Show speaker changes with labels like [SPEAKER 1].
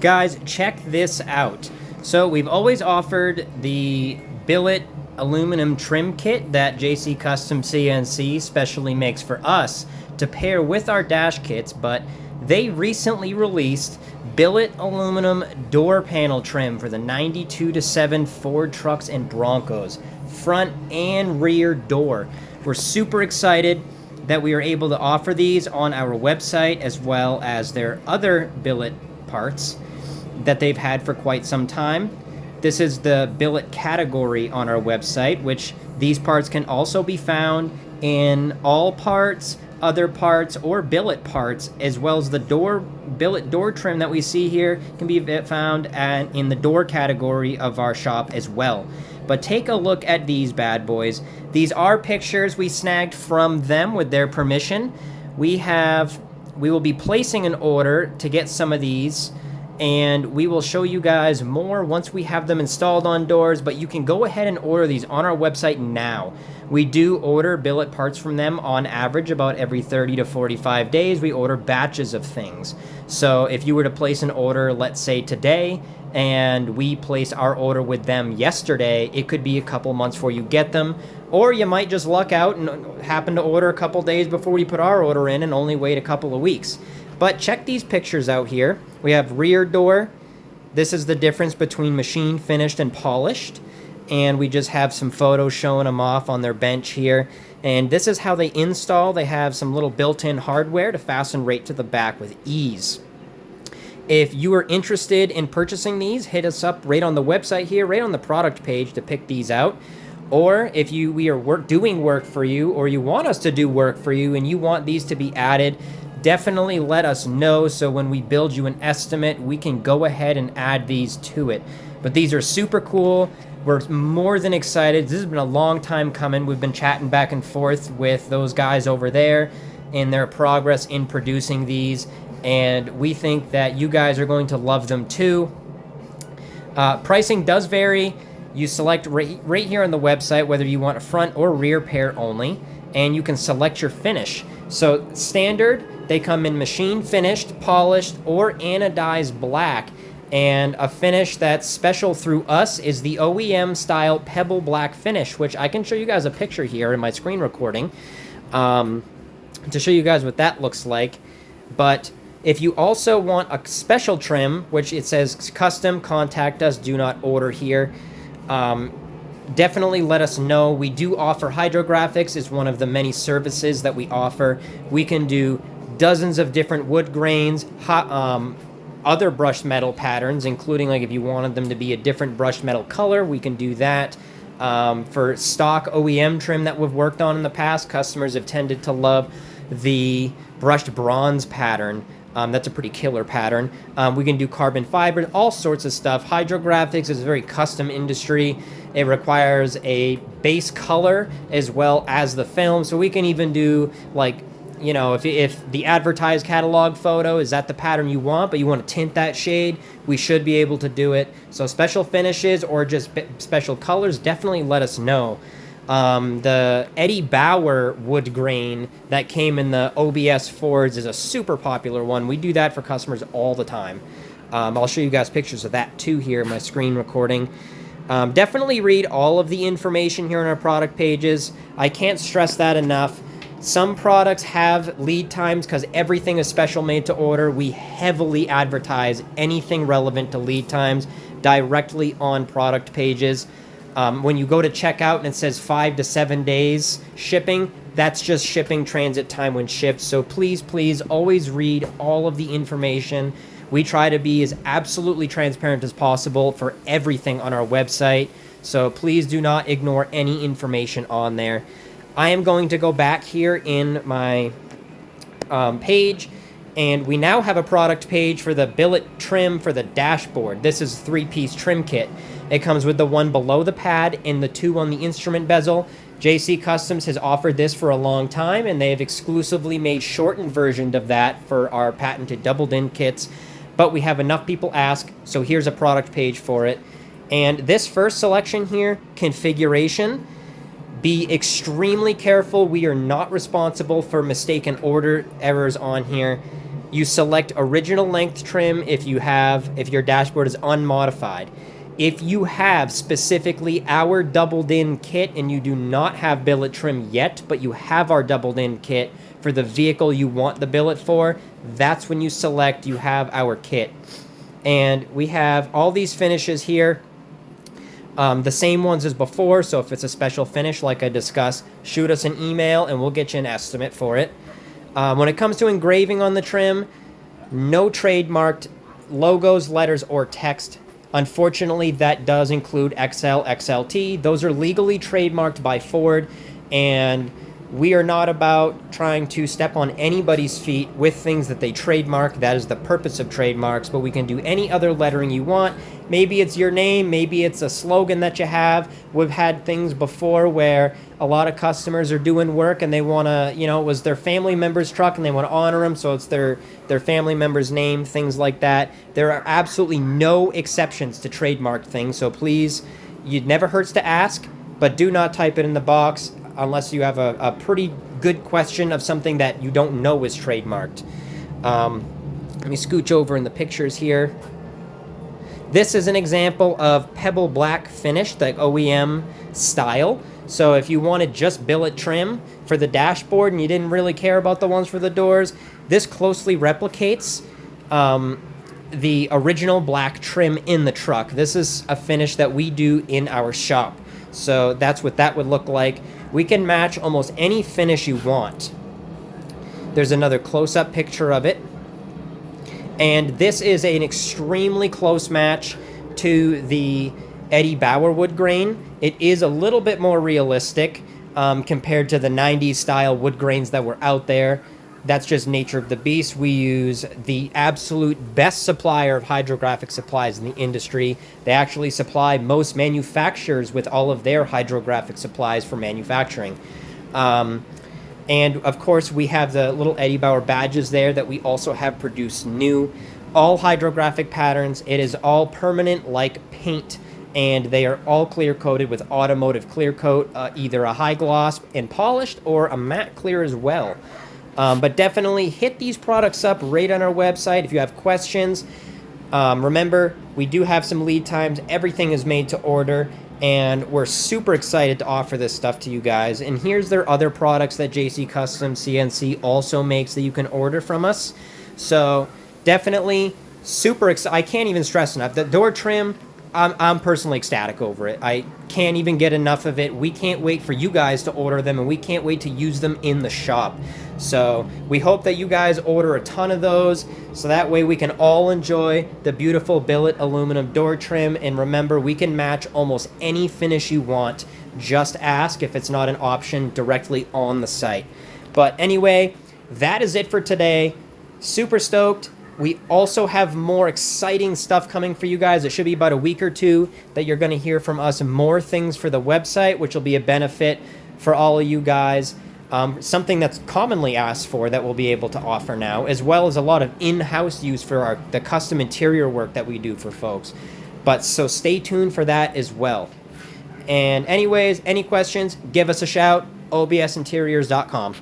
[SPEAKER 1] Guys, check this out. So we've always offered the billet aluminum trim kit that JC Customs CNC specially makes for us to pair with our dash kits, but they recently released billet aluminum door panel trim for the 92-7 Ford trucks and Broncos, front and rear door. We're super excited that we are able to offer these on our website, as well as their other billet parts that they've had for quite some time. This is the billet category on our website, which these parts can also be found in all parts, other parts, or billet parts, as well as the billet door trim that we see here can be found in the door category of our shop as well. But take a look at these bad boys. These are pictures we snagged from them with their permission. We will be placing an order to get some of these, and we will show you guys more once we have them installed on doors, but you can go ahead and order these on our website now. We do order billet parts from them on average about every 30 to 45 days. We order batches of things. So if you were to place an order, let's say today, and we place our order with them yesterday, it could be a couple months before you get them, or you might just luck out and happen to order a couple days before we put our order in and only wait a couple of weeks. But check these pictures out here. We have rear door. This is the difference between machine finished and polished. And we just have some photos showing them off on their bench here. And this is how they install. They have some little built-in hardware to fasten right to the back with ease. If you are interested in purchasing these, hit us up right on the website here, right on the product page to pick these out. Or if we are doing work for you, or you want us to do work for you and you want these to be added, definitely let us know, so when we build you an estimate, we can go ahead and add these to it. But these are super cool. We're more than excited. This has been a long time coming. We've been chatting back and forth with those guys over there in their progress in producing these, and we think that you guys are going to love them too. Pricing does vary. You select right here on the website whether you want a front or rear pair only, and you can select your finish. So standard, they come in machine finished, polished, or anodized black. And a finish that's special through us is the OEM style pebble black finish, which I can show you guys a picture here in my screen recording to show you guys what that looks like. But if you also want a special trim, which it says custom, contact us, do not order here. Definitely let us know. We do offer hydrographics. It's one of the many services that we offer. We can do dozens of different wood grains, other brushed metal patterns, including like if you wanted them to be a different brushed metal color, we can do that. For stock OEM trim that we've worked on in the past, customers have tended to love the brushed bronze pattern. That's a pretty killer pattern. We can do carbon fiber, all sorts of stuff. Hydrographics is a very custom industry. It requires a base color as well as the film. So we can even do, like, you know, if the advertised catalog photo is that the pattern you want, but you want to tint that shade, we should be able to do it. So special finishes or just special colors, definitely let us know. The Eddie Bauer wood grain that came in the OBS Fords is a super popular one. We do that for customers all the time. I'll show you guys pictures of that too here in my screen recording. Definitely read all of the information here on our product pages. I can't stress that enough. Some products have lead times because everything is special made to order. We heavily advertise anything relevant to lead times directly on product pages. When you go to checkout and it says 5 to 7 days shipping, that's just shipping transit time when shipped. So please, please always read all of the information. We try to be as absolutely transparent as possible for everything on our website. So please do not ignore any information on there. I am going to go back here in my page, and we now have a product page for the billet trim for the dashboard. This is a 3-piece trim kit. It comes with the one below the pad and the 2 on the instrument bezel. JC Customs has offered this for a long time, and they have exclusively made shortened version of that for our patented doubled-in kits. But we have enough people ask, so here's a product page for it. And this first selection here, configuration, be extremely careful. We are not responsible for mistaken order errors on here. You select original length trim if your dashboard is unmodified. If you have specifically our doubled in kit and you do not have billet trim yet, but you have our doubled in kit for the vehicle you want the billet for, that's when you select you have our kit. And we have all these finishes here, the same ones as before. So if it's a special finish like I discussed, shoot us an email and we'll get you an estimate for it. When it comes to engraving on the trim, no trademarked logos, letters, or text. Unfortunately, that does include XL, XLT. Those are legally trademarked by Ford, and we are not about trying to step on anybody's feet with things that they trademark. That is the purpose of trademarks, but we can do any other lettering you want. Maybe it's your name, maybe it's a slogan that you have. We've had things before where a lot of customers are doing work and they want to, it was their family member's truck and they want to honor them, so it's their family member's name, things like that. There are absolutely no exceptions to trademark things, so please, it never hurts to ask, but do not type it in the box unless you have a pretty good question of something that you don't know is trademarked. Let me scooch over in the pictures here. This is an example of pebble black finish, the OEM style. So if you wanted just billet trim for the dashboard and you didn't really care about the ones for the doors, this closely replicates the original black trim in the truck. This is a finish that we do in our shop. So that's what that would look like. We can match almost any finish you want. There's another close-up picture of it. And this is an extremely close match to the Eddie Bauer wood grain. It is a little bit more realistic compared to the 90s style wood grains that were out there. That's just nature of the beast. We use the absolute best supplier of hydrographic supplies in the industry. They actually supply most manufacturers with all of their hydrographic supplies for manufacturing. And of course, we have the little Eddie Bauer badges there that we also have produced new. All hydrographic patterns. It is all permanent like paint, and they are all clear coated with automotive clear coat, either a high gloss and polished or a matte clear as well. But definitely hit these products up right on our website if you have questions. Remember, we do have some lead times. Everything is made to order, and we're super excited to offer this stuff to you guys. And here's their other products that JC Customs CNC also makes that you can order from us. So definitely super excited. I can't even stress enough. The door trim, I'm personally ecstatic over it. I can't even get enough of it. We can't wait for you guys to order them, and we can't wait to use them in the shop. So we hope that you guys order a ton of those, so that way we can all enjoy the beautiful billet aluminum door trim. And remember, we can match almost any finish you want. Just ask if it's not an option directly on the site. But anyway, that is it for today. Super stoked. We also have more exciting stuff coming for you guys. It should be about a week or two that you're going to hear from us more things for the website, which will be a benefit for all of you guys. Something that's commonly asked for that we'll be able to offer now, as well as a lot of in-house use for the custom interior work that we do for folks. But so stay tuned for that as well. And anyways, any questions, give us a shout, obsinteriors.com.